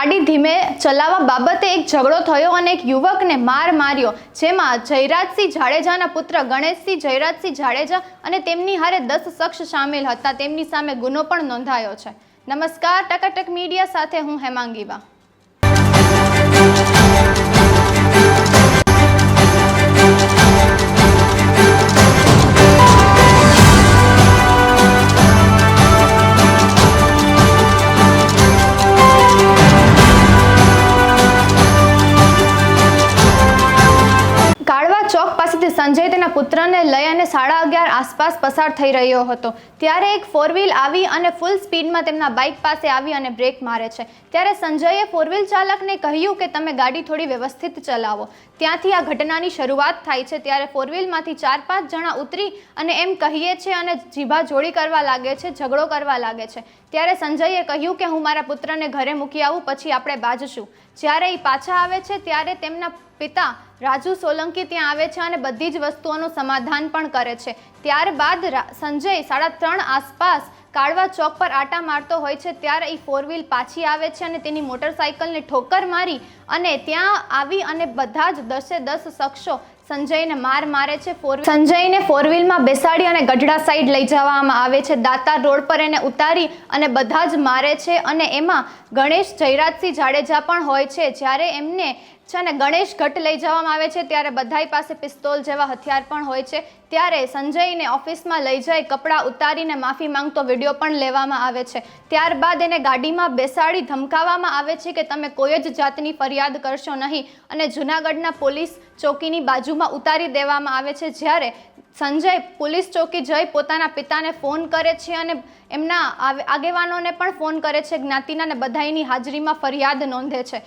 ગાડી ધીમે ચલાવવા બાબતે એક ઝઘડો થયો અને એક યુવકને માર માર્યો, જેમાં જયરાજસિંહ જાડેજાના પુત્ર ગણેશસિંહ જયરાજસિંહ જાડેજા અને તેમની હારે 10 શખ્સ સામેલ હતા। તેમની સામે ગુનો પણ નોંધાયો છે। નમસ્કાર, ટકાટક મીડિયા સાથે હું હેમાંગી બા। ચોક પાસેથી સંજય તેના પુત્રને લઈ અને 11:30 આસપાસ પસાર થઈ રહ્યો હતો ત્યારે એક ફોર વ્હીલ આવી અને ફૂલ સ્પીડમાં તેમના બાઇક પાસે આવી અને બ્રેક મારે છે। ત્યારે સંજયે ફોર વ્હીલ ચાલકને કહ્યું કે તમે ગાડી થોડી વ્યવસ્થિત ચલાવો। ત્યાંથી આ ઘટનાની શરૂઆત થાય છે। ત્યારે ફોર વ્હીલમાંથી 4-5 જણા ઉતરી અને એમ કહીએ છે અને જીભા જોડી કરવા લાગે છે, ઝઘડો કરવા લાગે છે। ત્યારે સંજયે કહ્યું કે હું મારા પુત્રને ઘરે મૂકી આવું, પછી આપણે બાજશું। જ્યારે એ પાછા આવે છે ત્યારે તેમના પિતા રાજુ સોલંકી ત્યાં આવે છે અને બધી જ વસ્તુઓનું સમાધાન પણ કરે છે। ત્યારબાદ સંજય 3:30 આસપાસ કાળવા ચોક પર આટા મારતો હોય છે ત્યારે એ ફોર વ્હીલ પાછી આવે છે અને તેની મોટરસાઇકલને ઠોકર મારી અને ત્યાં આવી અને બધા જ 10 શખ્સો સંજયને માર મારે છે। સંજયને ફોર વ્હીલમાં બેસાડી અને ગઢડા સાઈડ લઈ જવામાં આવે છે। દાતાર રોડ પર એને ઉતારી અને બધા જ મારે છે અને એમાં ગણેશ જયરાજસિંહ જાડેજા પણ હોય છે। જ્યારે એમને છે ને ગણેશ ઘટ લઈ જવામાં આવે છે ત્યારે બધાય પાસે પિસ્તોલ જેવા હથિયાર પણ હોય છે। ત્યારે સંજયને ઓફિસમાં લઈ જઈ કપડાં ઉતારીને માફી માંગતો વિડીયો પણ લેવામાં આવે છે। ત્યારબાદ એને ગાડીમાં બેસાડી ધમકાવવામાં આવે છે કે તમે કોઈ જ જાતની ફરિયાદ કરશો નહીં અને જૂનાગઢના પોલીસ ચોકીની બાજુમાં ઉતારી દેવામાં આવે છે। જ્યારે સંજય પોલીસ ચોકી જઈ પોતાના પિતાને ફોન કરે છે અને એમના આગેવાનોને પણ ફોન કરે છે, જ્ઞાતિના અને બધાની હાજરીમાં ફરિયાદ નોંધે છે।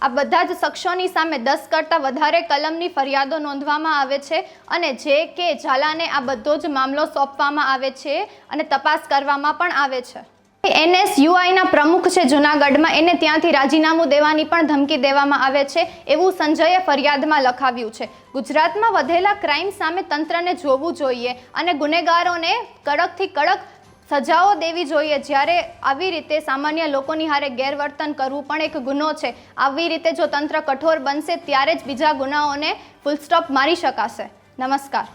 આ બધા જ શખ્સોની સામે 10 કરતાં વધારે કલમની ફરિયાદો નોંધવામાં આવે છે અને જે ઝાલાને આ બધો જ મામલો સોંપવામાં આવે છે અને તપાસ કરવામાં પણ આવે છે। NSUIના પ્રમુખ છે જૂનાગઢમાં, એને ત્યાંથી રાજીનામું દેવાની પણ ધમકી દેવામાં આવે છે એવું સંજયે ફરિયાદમાં લખાવ્યું છે। ગુજરાતમાં વધેલા ક્રાઇમ સામે તંત્રને જોવું જોઈએ અને ગુનેગારોને કડકથી કડક સજાઓ દેવી જોઈએ। જ્યારે આવી રીતે સામાન્ય લોકોની હારે ગેરવર્તન કરવું પણ એક ગુનો છે। આવી રીતે જો તંત્ર કઠોર બનશે ત્યારે જ બીજા ગુનાઓને ફૂલ સ્ટોપ મારી શકાશે। નમસ્કાર।